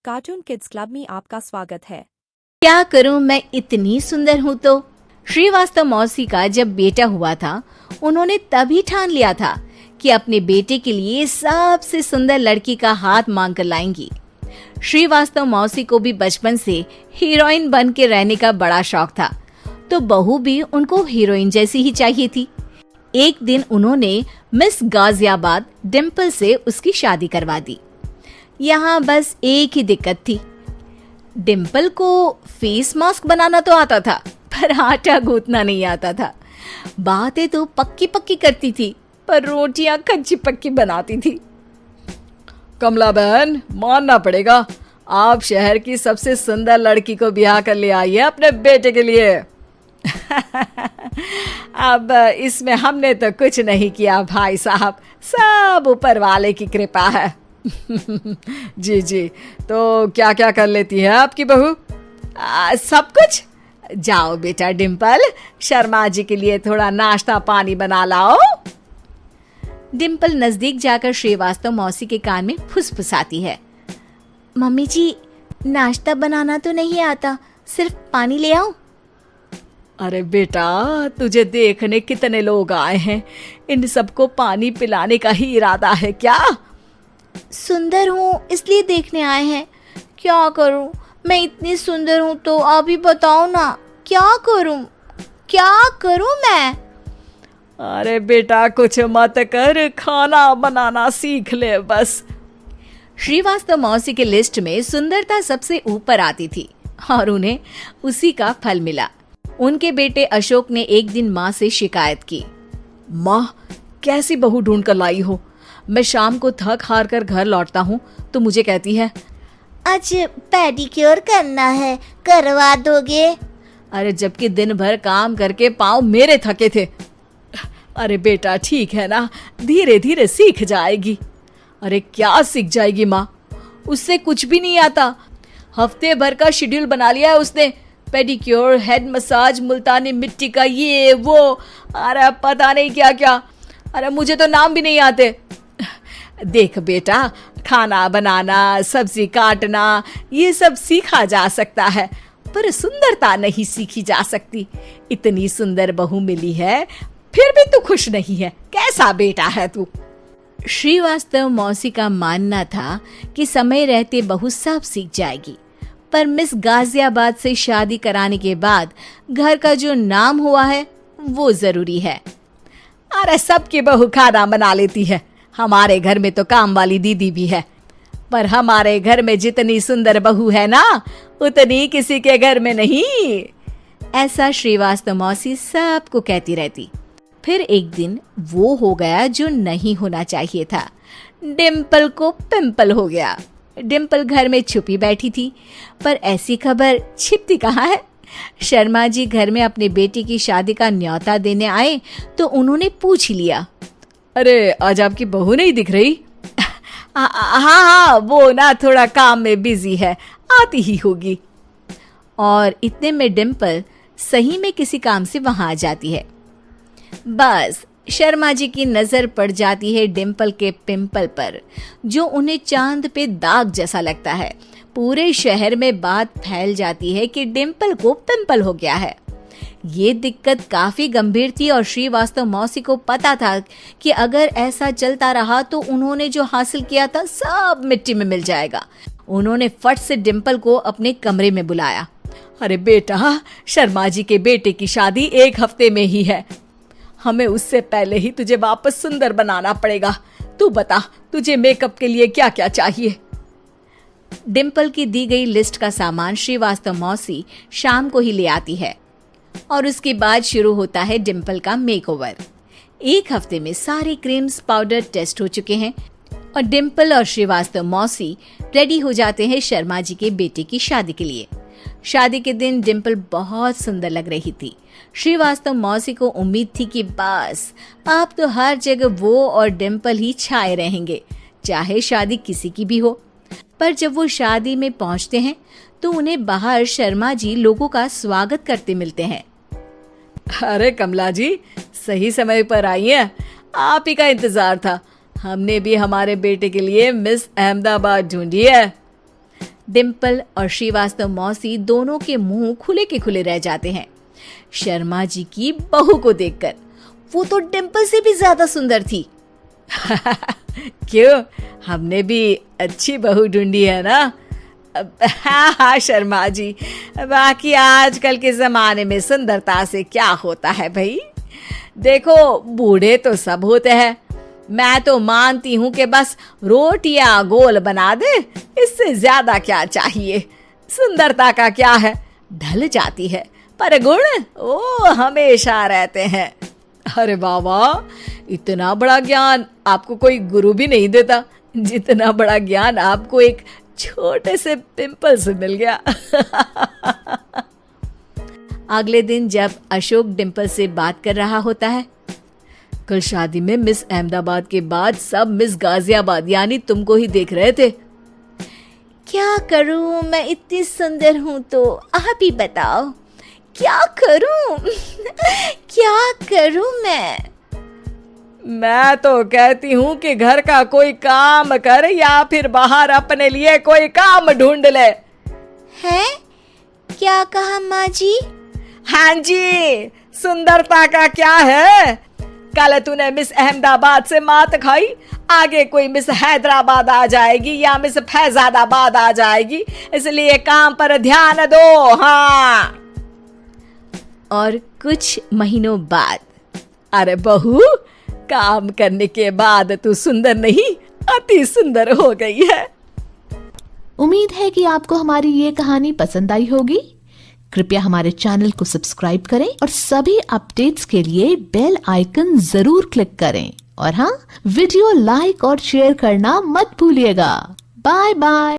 Cartoon kids club में आपका स्वागत है। क्या करूं, मैं इतनी सुंदर हूं तो। श्रीवास्तव मौसी का जब बेटा हुआ था, उन्होंने तभी ठान लिया था कि अपने बेटे के लिए सबसे सुंदर लड़की का हाथ मांग कर लाएंगी। श्रीवास्तव मौसी को भी बचपन से हीरोइन बन के रहने का बड़ा शौक था, तो बहू भी उनको हीरोइन जैसी ही चाहिए थी। एक दिन उन्होंने मिस गाजियाबाद डिम्पल से उसकी शादी करवा दी। यहाँ बस एक ही दिक्कत थी, डिम्पल को फेस मास्क बनाना तो आता था, पर आटा गूंथना नहीं आता था। बातें तो पक्की पक्की करती थी, पर रोटियां कच्ची पक्की बनाती थी। कमला बहन, मानना पड़ेगा, आप शहर की सबसे सुंदर लड़की को ब्याह कर ले आई है अपने बेटे के लिए। अब इसमें हमने तो कुछ नहीं किया भाई साहब, सब ऊपर वाले की कृपा है। जी जी, तो क्या क्या कर लेती है आपकी बहू? सब कुछ। जाओ बेटा डिम्पल, शर्मा जी के लिए थोड़ा नाश्ता पानी बना लाओ। डिम्पल नजदीक जाकर श्रीवास्तव मौसी के कान में फुसफुसाती है। मम्मी जी, नाश्ता बनाना तो नहीं आता, सिर्फ पानी ले आओ। अरे बेटा, तुझे देखने कितने लोग आए हैं, इन सबको पानी पिलाने का ही इरादा है क्या? सुंदर हूँ इसलिए देखने आए हैं। क्या करूँ, मैं इतनी सुंदर हूँ तो आप ही बताओ ना, क्या करूँ मैं? अरे बेटा, कुछ मत कर, खाना बनाना सीख ले बस। श्रीवास्तव मौसी के लिस्ट में सुंदरता सबसे ऊपर आती थी और उन्हें उसी का फल मिला। उनके बेटे अशोक ने एक दिन माँ से शिकायत की। माँ, कैसी बहू ढूंढ कर लाई हो? मैं शाम को थक हार कर घर लौटता हूँ तो मुझे कहती है, आज पेडिक्योर करना है, करवा दोगे? अरे जबकि दिन भर काम करके पाँव मेरे थके थे। अरे बेटा ठीक है ना, धीरे धीरे सीख जाएगी। अरे क्या सीख जाएगी माँ, उससे कुछ भी नहीं आता। हफ्ते भर का शेड्यूल बना लिया है उसने, पेडिक्योर, हेड मसाज, मुल्तानी मिट्टी का ये वो, अरे पता नहीं क्या क्या। अरे मुझे तो नाम भी नहीं आते। देख बेटा, खाना बनाना, सब्जी काटना, ये सब सीखा जा सकता है, पर सुंदरता नहीं सीखी जा सकती। इतनी सुंदर बहू मिली है, फिर भी तू खुश नहीं है, कैसा बेटा है तू? श्रीवास्तव मौसी का मानना था कि समय रहते बहू सब सीख जाएगी, पर मिस गाजियाबाद से शादी कराने के बाद घर का जो नाम हुआ है वो जरूरी है। अरे सबकी बहू खाना बना लेती है, हमारे घर में तो काम वाली दीदी भी है, पर हमारे घर में जितनी सुंदर बहू है ना, उतनी किसी के घर में नहीं। ऐसा श्रीवास्तव मौसी सबको कहती रहती। फिर एक दिन वो हो गया जो नहीं होना चाहिए था, डिम्पल को पिंपल हो गया। डिम्पल घर में छुपी बैठी थी, पर ऐसी खबर छिपती कहाँ है। शर्मा जी घर में अपने बेटे की शादी का न्योता देने आए तो उन्होंने पूछ लिया, अरे आज आपकी बहू नहीं दिख रही? हाँ, वो ना थोड़ा काम में बिजी है, आती ही होगी। और इतने में डिम्पल सही में किसी काम से वहां आ जाती है। बस शर्मा जी की नजर पड़ जाती है डिम्पल के पिंपल पर, जो उन्हें चांद पे दाग जैसा लगता है। पूरे शहर में बात फैल जाती है कि डिम्पल को पिंपल हो गया है। ये दिक्कत काफी गंभीर थी और श्रीवास्तव मौसी को पता था कि अगर ऐसा चलता रहा तो उन्होंने जो हासिल किया था सब मिट्टी में मिल जाएगा। उन्होंने फट से डिम्पल को अपने कमरे में बुलाया। अरे बेटा, शर्मा जी के बेटे की शादी 1 हफ्ते में ही है, हमें उससे पहले ही तुझे वापस सुंदर बनाना पड़ेगा। तू बता, तुझे मेकअप के लिए क्या क्या चाहिए? डिम्पल की दी गई लिस्ट का सामान श्रीवास्तव मौसी शाम को ही ले आती है और उसके बाद शुरू होता है डिम्पल का मेकओवर। 1 हफ्ते में सारे क्रीम्स पाउडर टेस्ट हो चुके हैं और डिम्पल और श्रीवास्तव मौसी रेडी हो जाते हैं शर्मा जी के बेटे की शादी के लिए। शादी के दिन डिम्पल बहुत सुंदर लग रही थी। श्रीवास्तव मौसी को उम्मीद थी कि बस अब तो हर जगह वो और डिम्पल ही छाए रहेंगे, चाहे शादी किसी की भी हो। पर जब वो शादी में पहुंचते हैं तो उन्हें बाहर शर्मा जी लोगों का स्वागत करते मिलते हैं। अरे कमला जी, सही समय पर आई हैं, आप ही का इंतजार था। हमने भी हमारे बेटे के लिए मिस अहमदाबाद ढूंढी है। डिम्पल और श्रीवास्तव मौसी दोनों के मुंह खुले के खुले रह जाते हैं शर्मा जी की बहू को देखकर। वो तो डिम्पल से भी ज्यादा सुंदर थी। क्यों, हमने भी अच्छी बहू ढूंढी है ना? हाँ शर्मा जी, बाकी आजकल के जमाने में सुंदरता से क्या होता है भाई। देखो, बूढ़े तो सब होते हैं। मैं तो मानती हूँ कि बस रोटियां गोल बना दे, इससे ज्यादा क्या चाहिए। सुंदरता का क्या है, ढल जाती है, पर गुण वो हमेशा रहते हैं। अरे बाबा, इतना बड़ा ज्ञान आपको कोई गुरु भी नहीं देता जितना बड़ा ज्ञान आपको एक छोटे से पिंपल से मिल गया। अगले दिन जब अशोक डिम्पल से बात कर रहा होता है, कल शादी में मिस अहमदाबाद के बाद सब मिस गाजियाबाद यानी तुमको ही देख रहे थे। क्या करूं, मैं इतनी सुंदर हूं तो आप ही बताओ क्या करूं। क्या करूं मैं तो कहती हूँ कि घर का कोई काम कर या फिर बाहर अपने लिए कोई काम ढूंढ ले। है? क्या कहा माँ जी? हाँ जी, सुंदरता का क्या है। कल तूने मिस अहमदाबाद से मात खाई, आगे कोई मिस हैदराबाद आ जाएगी या मिस फैजाबाद आ जाएगी, इसलिए काम पर ध्यान दो। हाँ। और कुछ महीनों बाद, अरे बहू, काम करने के बाद तू सुंदर नहीं, अति सुंदर हो गई है। उम्मीद है कि आपको हमारी ये कहानी पसंद आई होगी। कृपया हमारे चैनल को सब्सक्राइब करें और सभी अपडेट्स के लिए बेल आइकन जरूर क्लिक करें। और हाँ, वीडियो लाइक और शेयर करना मत भूलिएगा। Bye bye.